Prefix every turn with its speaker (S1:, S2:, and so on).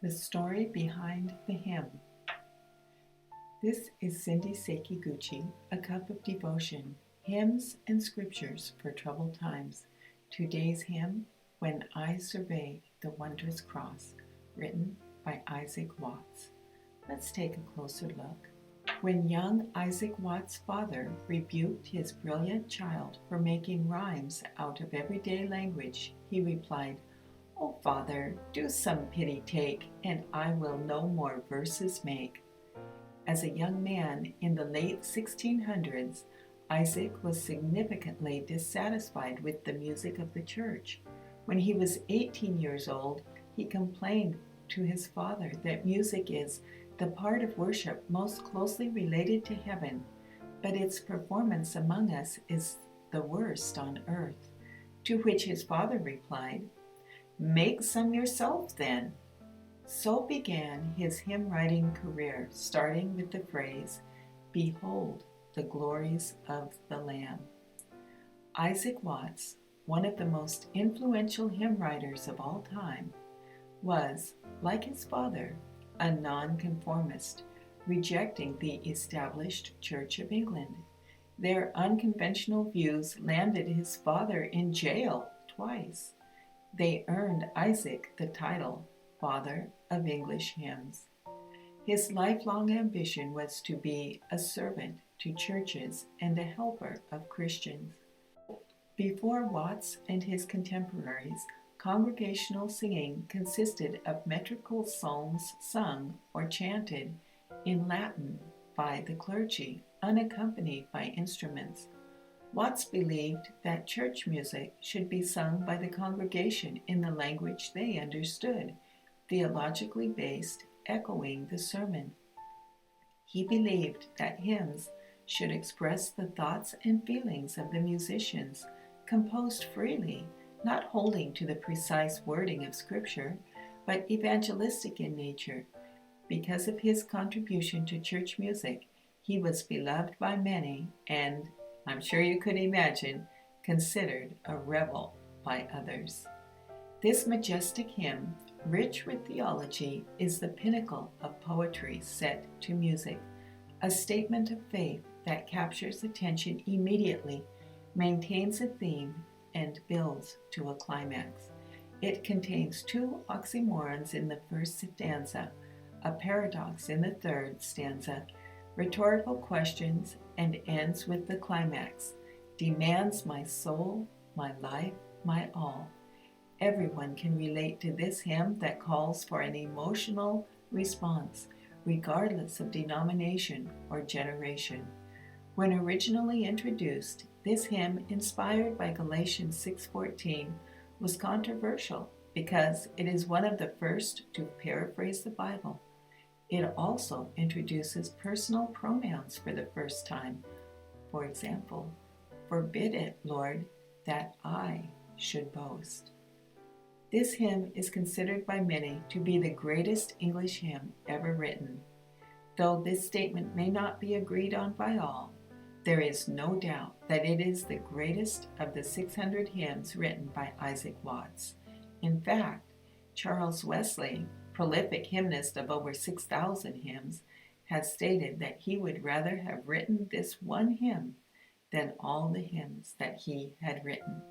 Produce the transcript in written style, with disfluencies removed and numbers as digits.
S1: The story behind the hymn. This is Cindy Sekiguchi, A Cup of Devotion, Hymns and Scriptures for Troubled Times. Today's hymn, When I Survey the Wondrous Cross, written by Isaac Watts. Let's take a closer look. When young Isaac Watts' father rebuked his brilliant child for making rhymes out of everyday language, he replied, "Oh, Father, do some pity take, and I will no more verses make." As a young man in the late 1600s, Isaac was significantly dissatisfied with the music of the church. When he was 18 years old, he complained to his father that music is the part of worship most closely related to heaven, but its performance among us is the worst on earth. To which his father replied, "Make some yourself then." So began his hymn-writing career, starting with the phrase, "Behold the glories of the Lamb." Isaac Watts, one of the most influential hymn writers of all time, was, like his father, a nonconformist, rejecting the established Church of England. Their unconventional views landed his father in jail twice. They earned Isaac the title Father of English Hymns. His lifelong ambition was to be a servant to churches and a helper of Christians. Before Watts and his contemporaries, congregational singing consisted of metrical psalms sung or chanted in Latin by the clergy, unaccompanied by instruments. Watts believed that church music should be sung by the congregation in the language they understood, theologically based, echoing the sermon. He believed that hymns should express the thoughts and feelings of the musicians, composed freely, not holding to the precise wording of Scripture, but evangelistic in nature. Because of his contribution to church music, he was beloved by many and, I'm sure you could imagine, considered a rebel by others. This majestic hymn, rich with theology, is the pinnacle of poetry set to music, a statement of faith that captures attention immediately, maintains a theme, and builds to a climax. It contains two oxymorons in the first stanza, a paradox in the third stanza, rhetorical questions, and ends with the climax, demands my soul, my life, my all. Everyone can relate to this hymn that calls for an emotional response, regardless of denomination or generation. When originally introduced, this hymn, inspired by Galatians 6:14, was controversial because it is one of the first to paraphrase the Bible. It also introduces personal pronouns for the first time. For example, "Forbid it, Lord, that I should boast." This hymn is considered by many to be the greatest English hymn ever written. Though this statement may not be agreed on by all, there is no doubt that it is the greatest of the 600 hymns written by Isaac Watts. In fact, Charles Wesley, prolific hymnist of over 6,000 hymns, has stated that he would rather have written this one hymn than all the hymns that he had written.